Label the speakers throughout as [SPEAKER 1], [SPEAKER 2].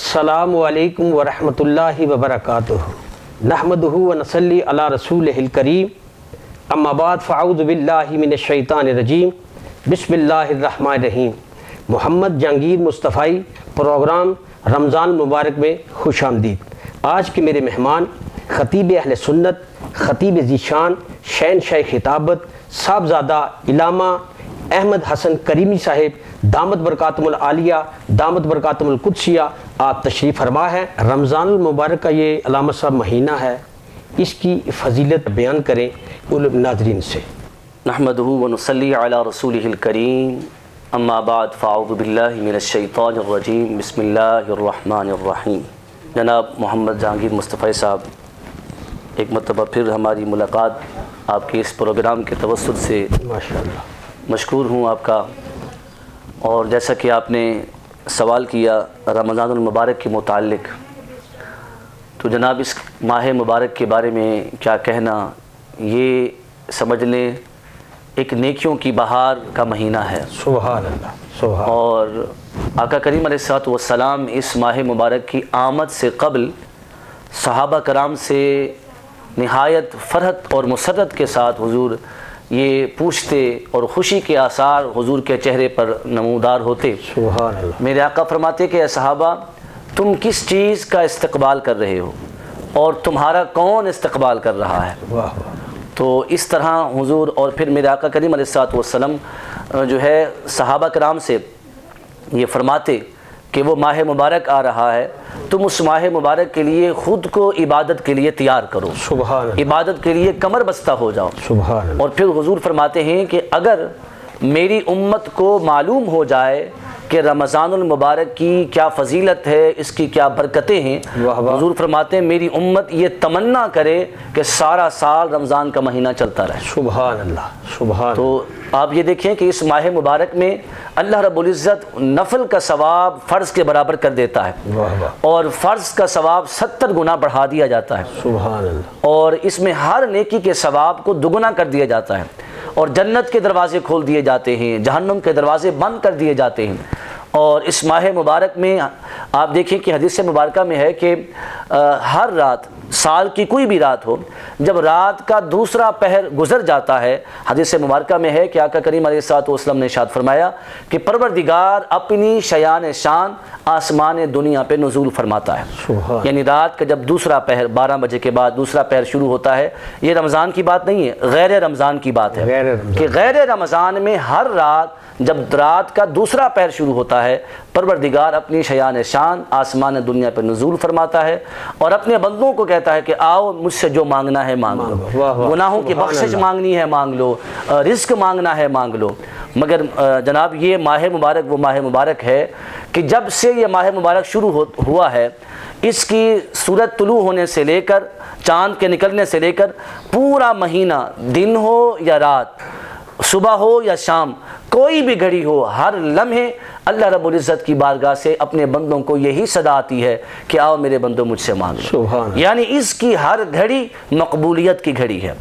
[SPEAKER 1] السلام علیکم ورحمۃ اللہ وبرکاتہ نحمدہ ونصلی علی رسولہ الکریم اما بعد فاعوذ باللہ من الشیطان الرجیم بسم اللہ الرحمن الرحیم۔ محمد جہانگیر مصطفی پروگرام رمضان مبارک میں خوش آمدید۔ آج کے میرے مہمان خطیب اہل سنت، خطیب ذیشان، شہنشاہ خطابت، صاحبزادہ علامہ احمد حسن کریمی صاحب دامت برکاتہم العالیہ دامت برکاتہم القدسیہ آپ تشریف فرما ہے۔ رمضان المبارک کا یہ علامہ صاحب مہینہ ہے، اس کی فضیلت بیان کریں ناظرین سے۔
[SPEAKER 2] نحمدہ ونصلی علی رسولہ الکریم اما بعد فاعوذ باللہ من الشیطان الرجیم بسم اللہ الرحمن الرحیم۔ جناب محمد جہانگیر مصطفی صاحب، ایک مرتبہ پھر ہماری ملاقات آپ کے اس پروگرام کے توسط سے
[SPEAKER 1] ماشاءاللہ
[SPEAKER 2] مشکور ہوں آپ کا۔ اور جیسا کہ آپ نے سوال کیا رمضان المبارک کے متعلق، تو جناب اس ماہ مبارک کے بارے میں کیا کہنا، یہ سمجھ لیں ایک نیکیوں کی بہار کا مہینہ ہے۔
[SPEAKER 1] سبحان اللہ سبحان۔
[SPEAKER 2] اور آقا کریم علیہ الصلوۃ والسلام اس ماہ مبارک کی آمد سے قبل صحابہ کرام سے نہایت فرحت اور مسرت کے ساتھ حضور یہ پوچھتے اور خوشی کے آثار حضور کے چہرے پر نمودار ہوتے۔
[SPEAKER 1] سبحان اللہ۔
[SPEAKER 2] میرے آقا فرماتے کہ اے صحابہ، تم کس چیز کا استقبال کر رہے ہو اور تمہارا کون استقبال کر رہا ہے؟
[SPEAKER 1] واہ واہ۔
[SPEAKER 2] تو اس طرح حضور اور پھر میرے آقا کریم علیہ الصلوۃ والسلام جو ہے صحابہ کرام سے یہ فرماتے کہ وہ ماہ مبارک آ رہا ہے، تم اس ماہ مبارک کے لیے خود کو عبادت کے لیے تیار کرو،
[SPEAKER 1] سبحان اللہ۔
[SPEAKER 2] عبادت کے لیے کمر بستہ ہو جاؤ۔
[SPEAKER 1] سبحان اللہ۔
[SPEAKER 2] اور پھر حضور فرماتے ہیں کہ اگر میری امت کو معلوم ہو جائے کہ رمضان المبارک کی کیا فضیلت ہے، اس کی کیا برکتیں ہیں،
[SPEAKER 1] واہ واہ۔
[SPEAKER 2] حضور فرماتے ہیں میری امت یہ تمنا کرے کہ سارا سال رمضان کا مہینہ چلتا رہے۔
[SPEAKER 1] سبحان اللہ سبحان۔
[SPEAKER 2] تو آپ یہ دیکھیں کہ اس ماہ مبارک میں اللہ رب العزت نفل کا ثواب فرض کے برابر کر دیتا ہے،
[SPEAKER 1] واہ واہ۔
[SPEAKER 2] اور فرض کا ثواب 70 گنا بڑھا دیا جاتا ہے،
[SPEAKER 1] سبحان اللہ۔
[SPEAKER 2] اور اس میں ہر نیکی کے ثواب کو دگنا کر دیا جاتا ہے، اور جنت کے دروازے کھول دیے جاتے ہیں، جہنم کے دروازے بند کر دیے جاتے ہیں۔ اور اس ماہ مبارک میں آپ دیکھیں کہ حدیث مبارکہ میں ہے کہ ہر رات، سال کی کوئی بھی رات ہو، جب رات کا دوسرا پہر گزر جاتا ہے، حدیث مبارکہ میں ہے کہ آقا کریم علیہ الصلوۃ والسلام نے ارشاد فرمایا کہ پروردگار اپنی شیان شان آسمان دنیا پہ نزول فرماتا ہے۔
[SPEAKER 1] سبحان۔
[SPEAKER 2] یعنی رات کا جب دوسرا پہر 12 بجے کے بعد دوسرا پہر شروع ہوتا ہے، یہ رمضان کی بات نہیں ہے، غیر رمضان کی بات ہے،
[SPEAKER 1] غیر رمضان۔
[SPEAKER 2] کہ غیر رمضان میں ہر رات جب رات کا دوسرا پہر شروع ہوتا ہے، پروردگار اپنی شیان شان آسمان دنیا پہ نزول فرماتا ہے اور اپنے بندوں کو کہتا ہے کہ آؤ مجھ سے جو مانگنا ہے مانگ لو،
[SPEAKER 1] واہ واہ۔
[SPEAKER 2] گناہوں کی
[SPEAKER 1] سبحان
[SPEAKER 2] بخشش
[SPEAKER 1] اللہ۔
[SPEAKER 2] مانگنی ہے مانگ لو، رزق مانگنا ہے مانگ لو۔ مگر جناب یہ ماہ مبارک وہ ماہ مبارک ہے کہ جب سے یہ ماہ مبارک شروع ہوا ہے، اس کی سورج طلوع ہونے سے لے کر چاند کے نکلنے سے لے کر پورا مہینہ، دن ہو یا رات، صبح ہو یا شام، کوئی بھی گھڑی ہو، ہر لمحے اللہ رب العزت کی بارگاہ سے اپنے بندوں کو یہی صدا آتی ہے کہ آؤ میرے بندوں مجھ سے مانگ لو۔
[SPEAKER 1] سبحان اللہ۔
[SPEAKER 2] یعنی اس کی ہر گھڑی مقبولیت کی گھڑی ہے،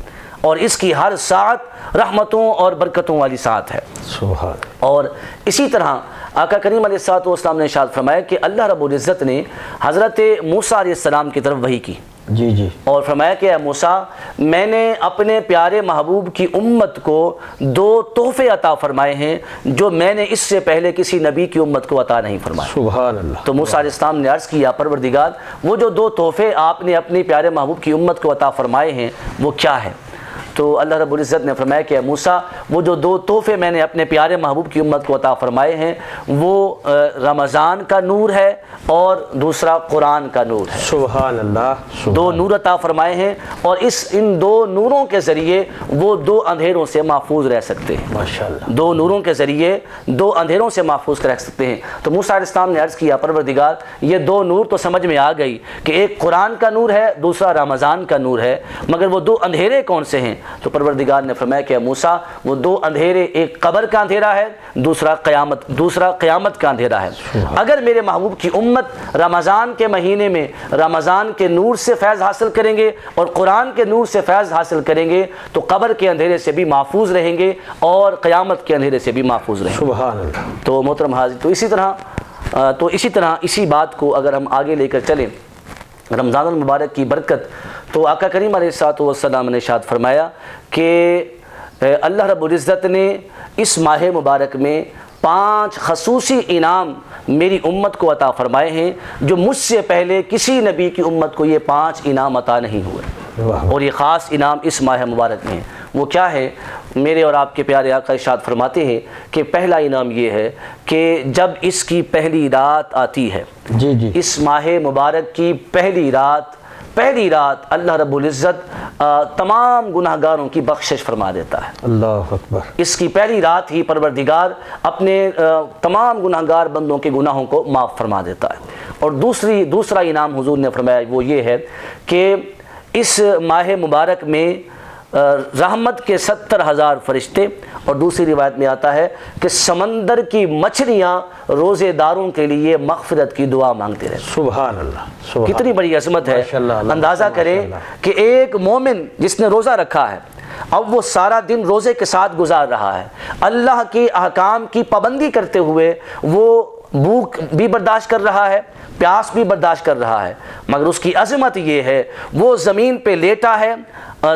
[SPEAKER 2] اور اس کی ہر ساعت رحمتوں اور برکتوں والی ساعت ہے۔
[SPEAKER 1] سبحان۔
[SPEAKER 2] اور اسی طرح آقا کریم علیہ الصلوۃ والسلام نے ارشاد فرمایا کہ اللہ رب العزت نے حضرت موسیٰ علیہ السلام کی طرف وحی کی
[SPEAKER 1] جی جی۔
[SPEAKER 2] اور فرمایا کہ اے موسیٰ، میں نے اپنے پیارے محبوب کی امت کو 2 تحفے عطا فرمائے ہیں جو میں نے اس سے پہلے کسی نبی کی امت کو عطا نہیں فرمائے۔
[SPEAKER 1] سبحان اللہ۔
[SPEAKER 2] تو موسیٰ علیہ السلام نے عرض کیا پروردگار وہ جو 2 تحفے آپ نے اپنے پیارے محبوب کی امت کو عطا فرمائے ہیں وہ کیا ہے؟ تو اللہ رب العزت نے فرمایا کہ اے موسیٰ، وہ جو 2 تحفے میں نے اپنے پیارے محبوب کی امت کو عطا فرمائے ہیں وہ رمضان کا نور ہے اور دوسرا قرآن کا نور ہے۔
[SPEAKER 1] سبحان اللہ۔
[SPEAKER 2] 2 نور عطا فرمائے ہیں، اور ان 2 نوروں کے ذریعے وہ 2 اندھیروں سے محفوظ رہ سکتے ہیں۔
[SPEAKER 1] ماشاءاللہ۔
[SPEAKER 2] 2 نوروں کے ذریعے 2 اندھیروں سے محفوظ رہ سکتے ہیں۔ تو موسیٰ علیہ السلام نے عرض کیا پروردگار یہ 2 نور تو سمجھ میں آ گئی کہ ایک قرآن کا نور ہے، دوسرا رمضان کا نور ہے، مگر وہ 2 اندھیرے کون سے ہیں؟ تو پروردگار نے فرمایا کہ موسیٰ وہ 2 اندھیرے، ایک قبر کا اندھیرا ہے، دوسرا قیامت کا اندھیرا ہے۔ اگر میرے محبوب کی امت رمضان کے مہینے میں رمضان کے نور سے فیض حاصل کریں گے اور قرآن کے نور سے فیض حاصل کریں گے تو قبر کے اندھیرے سے بھی محفوظ رہیں گے اور قیامت کے اندھیرے سے بھی محفوظ رہیں گے۔
[SPEAKER 1] سبحان اللہ۔
[SPEAKER 2] تو محترم حاضر، تو اسی طرح تو اسی طرح اسی بات کو اگر ہم آگے لے کر چلیں رمضان المبارک کی برکت، تو آقا کریم علیہ الصلوۃ والسلام نے ارشاد فرمایا کہ اللہ رب العزت نے اس ماہ مبارک میں 5 خصوصی انعام میری امت کو عطا فرمائے ہیں، جو مجھ سے پہلے کسی نبی کی امت کو یہ 5 انعام عطا نہیں ہوئے، اور یہ خاص انعام اس ماہ مبارک میں ہیں۔ وہ کیا ہے؟ میرے اور آپ کے پیارے آقا ارشاد فرماتے ہیں کہ پہلا انعام یہ ہے کہ جب اس کی پہلی رات آتی ہے،
[SPEAKER 1] جی
[SPEAKER 2] اس ماہ مبارک کی پہلی رات اللہ رب العزت تمام گناہگاروں کی بخشش فرما دیتا ہے۔
[SPEAKER 1] اللہ اکبر۔
[SPEAKER 2] اس کی پہلی رات ہی پروردگار اپنے تمام گناہگار بندوں کے گناہوں کو معاف فرما دیتا ہے۔ اور دوسرا انعام حضور نے فرمایا وہ یہ ہے کہ اس ماہ مبارک میں رحمت کے 70,000 فرشتے، اور دوسری روایت میں آتا ہے کہ سمندر کی مچھلیاں روزے داروں کے لیے مغفرت کی دعا مانگتے رہتے ہیں۔
[SPEAKER 1] سبحان اللہ، سبحان
[SPEAKER 2] کتنی بڑی عظمت ہے۔
[SPEAKER 1] ماشاء اللہ،
[SPEAKER 2] اندازہ کریں کہ ایک مومن جس نے روزہ رکھا ہے، اب وہ سارا دن روزے کے ساتھ گزار رہا ہے، اللہ کے احکام کی پابندی کرتے ہوئے وہ بھوک بھی برداشت کر رہا ہے، پیاس بھی برداشت کر رہا ہے، مگر اس کی عظمت یہ ہے وہ زمین پہ لیٹا ہے،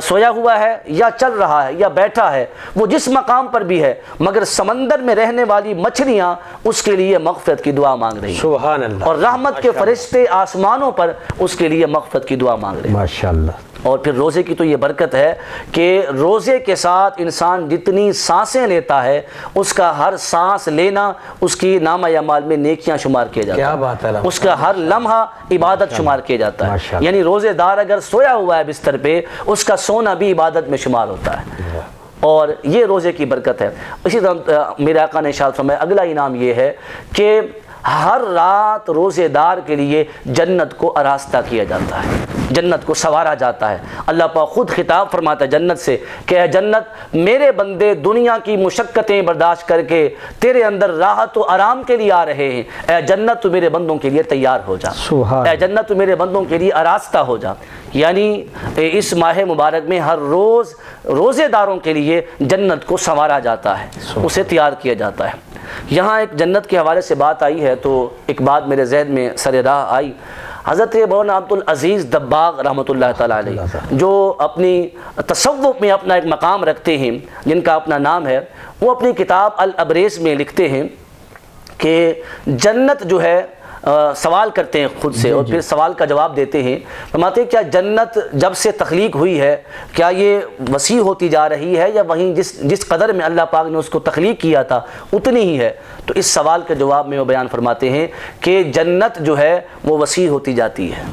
[SPEAKER 2] سویا ہوا ہے، یا چل رہا ہے، یا بیٹھا ہے، وہ جس مقام پر بھی ہے، مگر سمندر میں رہنے والی مچھلیاں اس کے لیے مغفرت کی دعا مانگ رہی ہیں،
[SPEAKER 1] سبحان اللہ،
[SPEAKER 2] اور رحمت کے فرشتے آسمانوں پر اس کے لیے مغفرت کی دعا مانگ رہے ہیں۔
[SPEAKER 1] ماشاءاللہ۔
[SPEAKER 2] اور پھر روزے کی تو یہ برکت ہے کہ روزے کے ساتھ انسان جتنی سانسیں لیتا ہے اس کا ہر سانس لینا اس کی نامہ اعمال میں نیکیاں شمار کیا جاتا ہے،
[SPEAKER 1] کیا بات ہے،
[SPEAKER 2] اس کا ہر لمحہ عبادت شمار کیا جاتا ہے، یعنی روزے دار اگر سویا ہوا ہے بستر پہ، اس کا سونا بھی عبادت میں شمار ہوتا ہے، اور یہ روزے کی برکت ہے۔ اسی طرح میرے آقا نے ارشاد فرمایا اگلا انعام یہ ہے کہ ہر رات روزے دار کے لیے جنت کو آراستہ کیا جاتا ہے، جنت کو سنوارا جاتا ہے۔ اللہ پاک خود خطاب فرماتا ہے جنت سے کہ اے جنت، میرے بندے دنیا کی مشقتیں برداشت کر کے تیرے اندر راحت و آرام کے لیے آ رہے ہیں، اے جنت تو میرے بندوں کے لیے تیار ہو جا، اے جنت تو میرے بندوں کے لیے آراستہ ہو جا۔ یعنی اس ماہ مبارک میں ہر روز روزے داروں کے لیے جنت کو سنوارا جاتا ہے، اسے تیار کیا جاتا ہے۔ یہاں ایک جنت کے حوالے سے بات آئی ہے تو ایک بات میرے ذہن میں سر راہ آئی۔ حضرت مولانا عبدالعزیز دباغ رحمۃ اللہ تعالیٰ علیہ، جو اپنی تصوف میں اپنا ایک مقام رکھتے ہیں، جن کا اپنا نام ہے، وہ اپنی کتاب الابریز میں لکھتے ہیں کہ جنت جو ہے، سوال کرتے ہیں خود سے اور پھر سوال کا جواب دیتے ہیں، فرماتے ہیں کیا جنت جب سے تخلیق ہوئی ہے کیا یہ وسیع ہوتی جا رہی ہے، یا وہیں جس قدر میں اللہ پاک نے اس کو تخلیق کیا تھا اتنی ہی ہے؟ تو اس سوال کے جواب میں وہ بیان فرماتے ہیں کہ جنت جو ہے وہ وسیع ہوتی جاتی ہے۔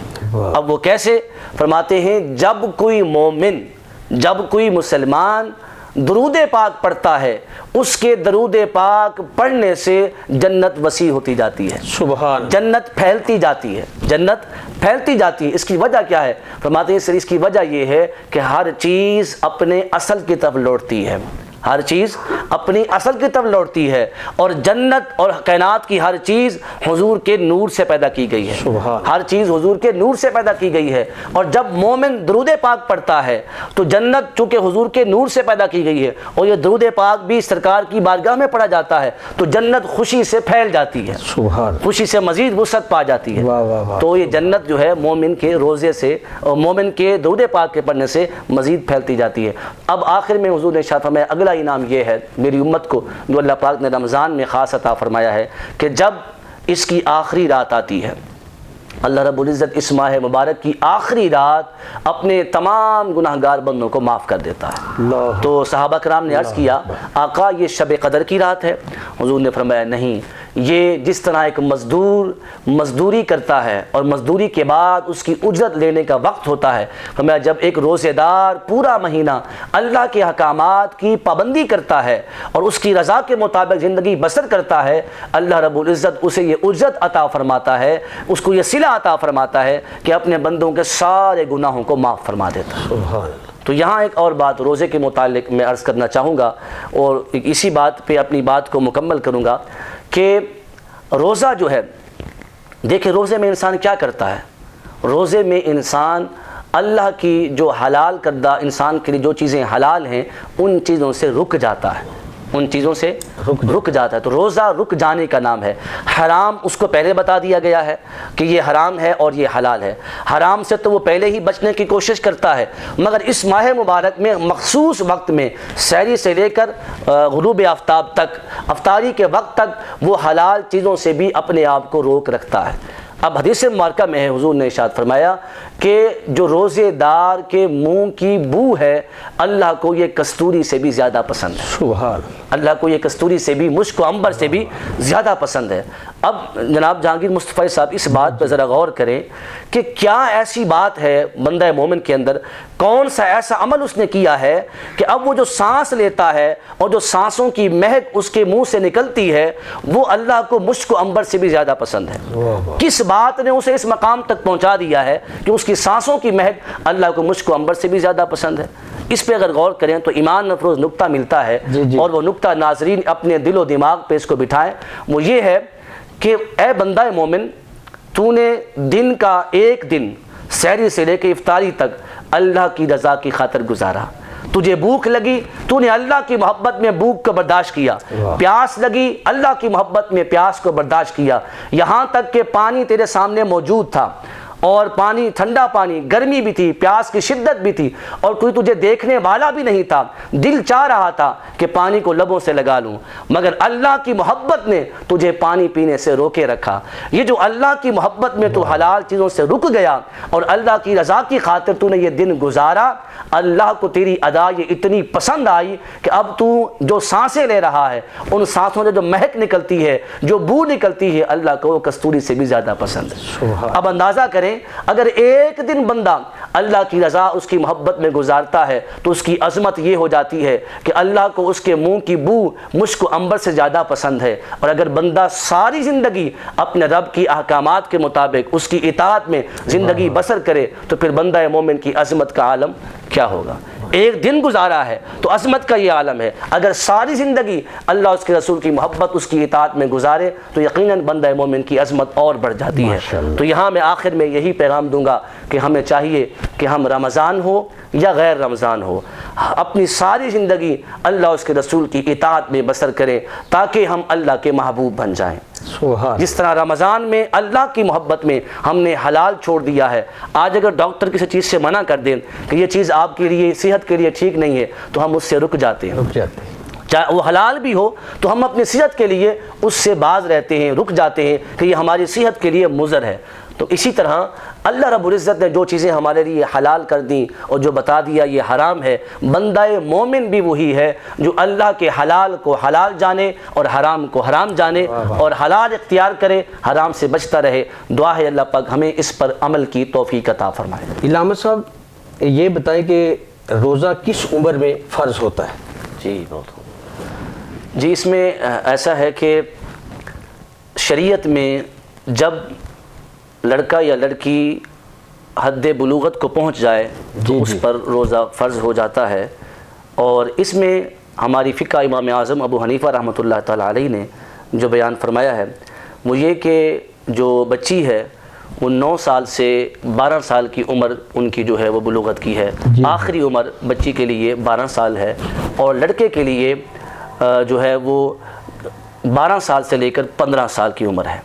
[SPEAKER 2] اب وہ کیسے؟ فرماتے ہیں جب کوئی مومن، جب کوئی مسلمان درود پاک پڑھتا ہے، اس کے درود پاک پڑھنے سے جنت وسیع ہوتی جاتی ہے،
[SPEAKER 1] سبحان،
[SPEAKER 2] جنت پھیلتی جاتی ہے، جنت پھیلتی جاتی ہے۔ اس کی وجہ کیا ہے؟ فرماتے ہیں سر اس کی وجہ یہ ہے کہ ہر چیز اپنے اصل کی طرف لوٹتی ہے، ہر چیز اپنی اصل کی طرف لوٹتی ہے، اور جنت اور کائنات کی ہر چیز حضور کے نور سے پیدا کی گئی ہے، ہر چیز حضور کے نور سے پیدا کی گئی ہے۔ اور جب مومن درود پاک پڑھتا ہے تو جنت چونکہ حضور کے نور سے پیدا کی گئی ہے، اور یہ درود پاک بھی سرکار کی بارگاہ میں پڑھا جاتا ہے، تو جنت خوشی سے پھیل جاتی ہے، خوشی سے مزید وسعت پا جاتی ہے۔ تو یہ جنت جو ہے مومن کے روزے سے اور مومن کے درود پاک کے پڑھنے سے مزید پھیلتی جاتی ہے۔ اب آخر میں حضور نے ارشاد فرمایا اگلا انعام یہ ہے میری امت کو جو اللہ پاک نے رمضان میں خاص عطا فرمایا ہے کہ جب اس کی آخری رات آتی ہے، اللہ رب العزت اس ماہ مبارک کی آخری رات اپنے تمام گناہگار بندوں کو معاف کر دیتا ہے۔ تو صحابہ کرام نے عرض کیا آقا یہ شب قدر کی رات ہے؟ حضور نے فرمایا نہیں، یہ جس طرح ایک مزدور مزدوری کرتا ہے اور مزدوری کے بعد اس کی اجرت لینے کا وقت ہوتا ہے، فرمایا جب ایک روزے دار پورا مہینہ اللہ کے احکامات کی پابندی کرتا ہے اور اس کی رضا کے مطابق زندگی بسر کرتا ہے، اللہ رب العزت اسے یہ اجرت عطا فرماتا ہے، اس کو یہ صلہ عطا فرماتا ہے کہ اپنے بندوں کے سارے گناہوں کو معاف فرما دیتا ہے۔ تو یہاں ایک اور بات روزے کے متعلق میں عرض کرنا چاہوں گا اور اسی بات پہ اپنی بات کو مکمل کروں گا کہ روزہ جو ہے، دیکھیں روزے میں انسان کیا کرتا ہے؟ روزے میں انسان اللہ کی جو حلال کردہ انسان کے لیے جو چیزیں حلال ہیں ان چیزوں سے رک جاتا ہے، ان چیزوں سے رک جاتا ہے. تو روزہ رک جانے کا نام ہے. حرام اس کو پہلے بتا دیا گیا ہے کہ یہ حرام ہے اور یہ حلال ہے. حرام سے تو وہ پہلے ہی بچنے کی کوشش کرتا ہے, مگر اس ماہ مبارک میں مخصوص وقت میں سحری سے لے کر غروب آفتاب تک, افطاری کے وقت تک وہ حلال چیزوں سے بھی اپنے آپ کو روک رکھتا ہے. اب حدیث مبارکہ میں ہے, حضور نے ارشاد فرمایا کہ جو روزے دار کے منہ کی بو ہے اللہ کو یہ کستوری سے بھی زیادہ پسند ہے.
[SPEAKER 1] سبحان
[SPEAKER 2] اللہ کو یہ کستوری سے بھی, مشک و عنبر سے بھی زیادہ پسند ہے. اب جناب جہانگیر مصطفی صاحب اس بات پہ ذرا غور کریں کہ کیا ایسی بات ہے بندہ مومن کے اندر, کون سا ایسا عمل اس نے کیا ہے کہ اب وہ جو سانس لیتا ہے اور جو سانسوں کی مہک اس کے منہ سے نکلتی ہے وہ اللہ کو مشک و عنبر سے بھی زیادہ پسند ہے. کس بات نے اسے اس مقام تک پہنچا دیا ہے کہ اس کی سانسوں کی مہک اللہ کو مشک و عنبر سے بھی زیادہ پسند ہے. اس پہ اگر غور کریں تو ایمان افروز نقطہ ملتا ہے, اور وہ نقطہ ناظرین اپنے دل و دماغ پہ اس کو بٹھائیں. وہ یہ ہے کہ اے بندہ مومن, تو نے دن کا ایک دن سحری سے لے کے افطاری تک اللہ کی رضا کی خاطر گزارا. تجھے بھوک لگی, تو نے اللہ کی محبت میں بھوک کو برداشت کیا. پیاس لگی, اللہ کی محبت میں پیاس کو برداشت کیا. یہاں تک کہ پانی تیرے سامنے موجود تھا, اور پانی ٹھنڈا پانی, گرمی بھی تھی, پیاس کی شدت بھی تھی, اور کوئی تجھے دیکھنے والا بھی نہیں تھا. دل چاہ رہا تھا کہ پانی کو لبوں سے لگا لوں, مگر اللہ کی محبت نے تجھے پانی پینے سے روکے رکھا. یہ جو اللہ کی محبت میں تو حلال چیزوں سے رک گیا اور اللہ کی رضا کی خاطر تو نے یہ دن گزارا, اللہ کو تیری ادا یہ اتنی پسند آئی کہ اب تو جو سانسیں لے رہا ہے, ان سانسوں سے جو مہک نکلتی ہے, جو بو نکلتی ہے, اللہ کو وہ کستوری سے بھی زیادہ پسند ہے. اب اندازہ کریں اگر ایک دن بندہ اللہ کی رضا اس کی محبت میں گزارتا ہے تو اس کی عظمت یہ ہو جاتی ہے کہ اللہ کو اس کے منہ کی بو مشک و عنبر سے زیادہ پسند ہے. اور اگر بندہ ساری زندگی اپنے رب کی احکامات کے مطابق اس کی اطاعت میں زندگی بسر کرے تو پھر بندہ مومن کی عظمت کا عالم کیا ہوگا. ایک دن گزارا ہے تو عظمت کا یہ عالم ہے. اگر ساری زندگی اللہ اس کے رسول کی محبت اس کی اطاعت میں گزارے تو یقیناً بندہ مومن کی عظمت اور بڑھ جاتی ہے. تو یہاں میں آخر میں یہی پیغام دوں گا کہ ہمیں چاہیے کہ ہم رمضان ہو یا غیر رمضان ہو, اپنی ساری زندگی اللہ اس کے رسول کی اطاعت میں بسر کریں تاکہ ہم اللہ کے محبوب بن جائیں. جس طرح رمضان میں اللہ کی محبت میں ہم نے حلال چھوڑ دیا ہے, آج اگر ڈاکٹر کسی چیز سے منع کر دیں کہ یہ چیز آپ کے لیے صحت کے لیے ٹھیک نہیں ہے تو ہم اس سے رک جاتے ہیں. چاہے وہ حلال بھی ہو تو ہم اپنی صحت کے لیے اس سے باز رہتے ہیں, رک جاتے ہیں کہ یہ ہماری صحت کے لیے مضر ہے. تو اسی طرح اللہ رب العزت نے جو چیزیں ہمارے لیے حلال کر دیں اور جو بتا دیا یہ حرام ہے, بندہ مومن بھی وہی ہے جو اللہ کے حلال کو حلال جانے اور حرام کو حرام جانے اور حلال اختیار کرے, حرام سے بچتا رہے. دعا ہے اللہ پاک ہمیں اس پر عمل کی توفیق عطا فرمائے.
[SPEAKER 1] علامہ صاحب یہ بتائیں کہ روزہ کس عمر میں فرض ہوتا ہے؟
[SPEAKER 2] جی اس میں ایسا ہے کہ شریعت میں جب لڑکا یا لڑکی حد بلوغت کو پہنچ جائے تو اس پر روزہ فرض ہو جاتا ہے. اور اس میں ہماری فقہ امام اعظم ابو حنیفہ رحمۃ اللہ تعالیٰ علیہ نے جو بیان فرمایا ہے وہ یہ کہ جو بچی ہے وہ 9 سال سے 12 سال کی عمر ان کی جو ہے وہ بلوغت کی ہے. آخری عمر بچی کے لیے 12 سال ہے, اور لڑکے کے لیے جو ہے وہ 12 سال سے لے کر 15 سال کی عمر ہے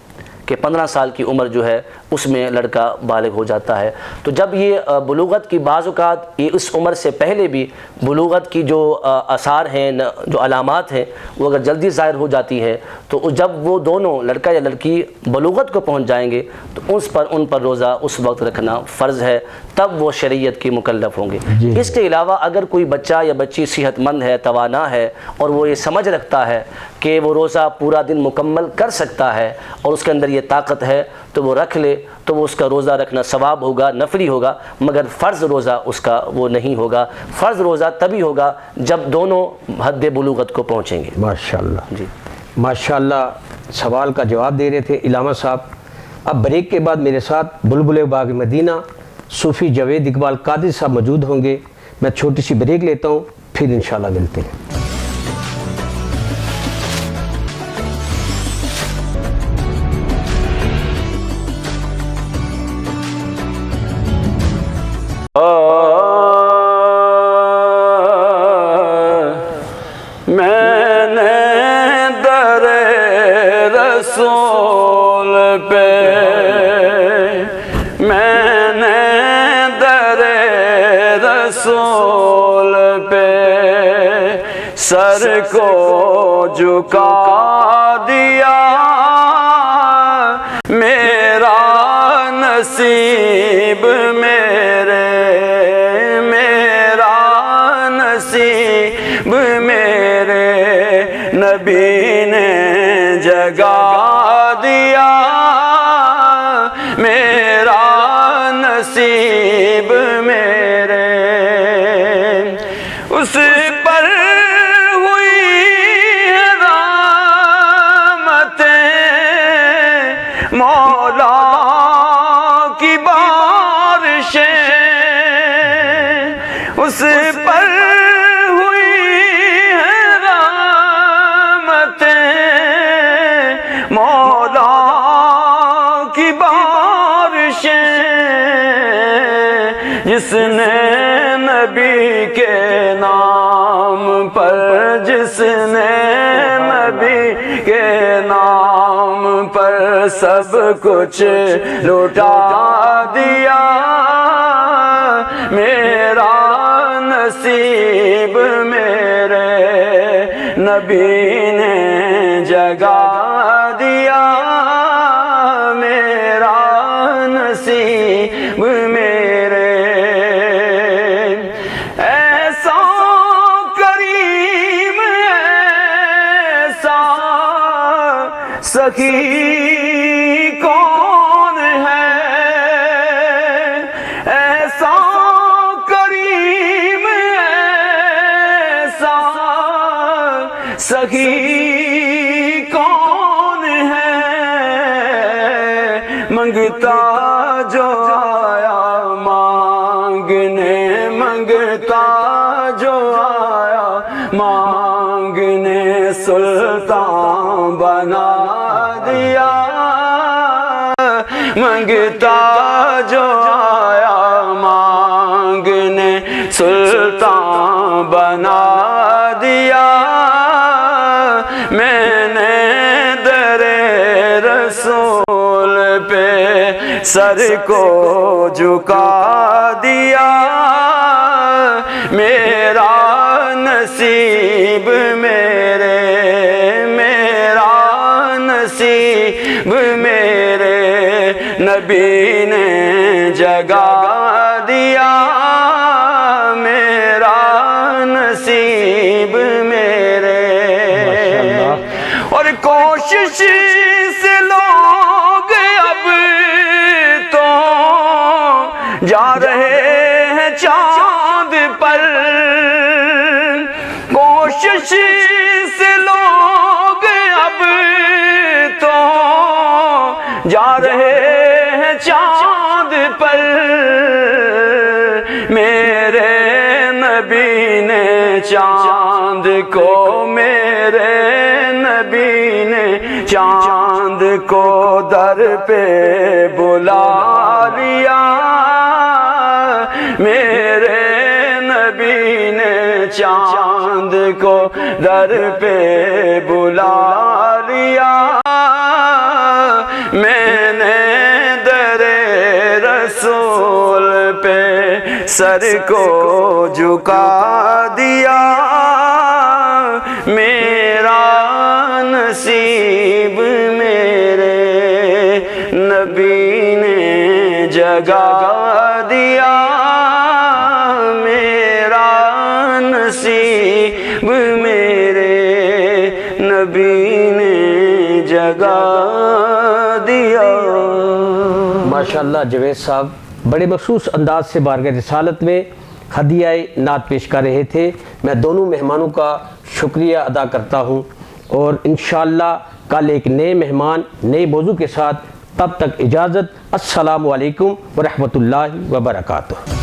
[SPEAKER 2] کہ 15 سال کی عمر جو ہے اس میں لڑکا بالغ ہو جاتا ہے. تو جب یہ بلوغت کی بعض اوقات یہ اس عمر سے پہلے بھی بلوغت کی جو آثار ہیں, جو علامات ہیں, وہ اگر جلدی ظاہر ہو جاتی ہے تو جب وہ دونوں لڑکا یا لڑکی بلوغت کو پہنچ جائیں گے تو ان پر روزہ اس وقت رکھنا فرض ہے, تب وہ شریعت کے مکلف ہوں گے. اس کے علاوہ اگر کوئی بچہ یا بچی صحت مند ہے, توانا ہے, اور وہ یہ سمجھ رکھتا ہے کہ وہ روزہ پورا دن مکمل کر سکتا ہے اور اس کے اندر یہ طاقت ہے تو وہ رکھ لے, تو وہ اس کا روزہ رکھنا ثواب ہوگا, نفلی ہوگا, مگر فرض روزہ اس کا وہ نہیں ہوگا. فرض روزہ تبھی ہوگا جب دونوں حد بلوغت کو پہنچیں گے.
[SPEAKER 1] ماشاءاللہ جی ماشاءاللہ. سوال کا جواب دے رہے تھے علامہ صاحب. اب بریک کے بعد میرے ساتھ بلبل باغ مدینہ صوفی جاوید اقبال قادری صاحب موجود ہوں گے. میں چھوٹی سی بریک لیتا ہوں, پھر انشاءاللہ ملتے ہیں.
[SPEAKER 3] میں نے رسول پہ میں نے در رسول پہ سر کو جھکا دیا، میرا نصیب میرے، میرا نصیب میرے نبی نے جگا دیا، میرا نصیب میرے۔ اس پر ہوئی رحمتیں مولا کی بارشیں، اس پر ہوئی رحمتیں مولا کی بارشیں، جس نے نبی کے نام پر، جس نے نبی کے نام پر سب کچھ لوٹا دیا، میرا نصیب میرے نبی نے جگا دیا، میرا نصیب میرے۔ ایسا کریم ایسا سخی کون ہے، ایسا کریم ایسا سخی کون ہے، منگتا جو آیا مانگنے، منگتا جو آیا مانگنے، سلطان بنا دیا، منگتا جو آیا مانگنے سلطان بنا دیا، میں نے در رسول پہ سر کو جھکا دیا، میرا نصیب میرے، میرا نصیب میرے نبی نے جگا دیا، میرا نصیب میرے۔ اور کوشش سے لوگ اب تو جا رہے ہیں چاند پر، کوشش سے لوگ اب تو جا رہے ہیں چاند پر، میرے نبی نے چاند کو، میرے نبی نے چاند کو در پہ بلا لیا، میرے نبی نے چاند کو در پہ بلا لیا، میں نے در رسول پہ سر کو جھکا دیا، میرا نصیب میرے نبی نے جگا دیا، میرا نصیب میرے نبی نے جگا دیا۔
[SPEAKER 1] ماشاءاللہ جاوید صاحب بڑے مخصوص انداز سے بارگاہ رسالت میں ہدیہ نعت پیش کر رہے تھے۔ میں دونوں مہمانوں کا شکریہ ادا کرتا ہوں، اور انشاءاللہ کل ایک نئے مہمان نئے موضوع کے ساتھ، تب تک اجازت، السلام علیکم ورحمۃ اللہ وبرکاتہ۔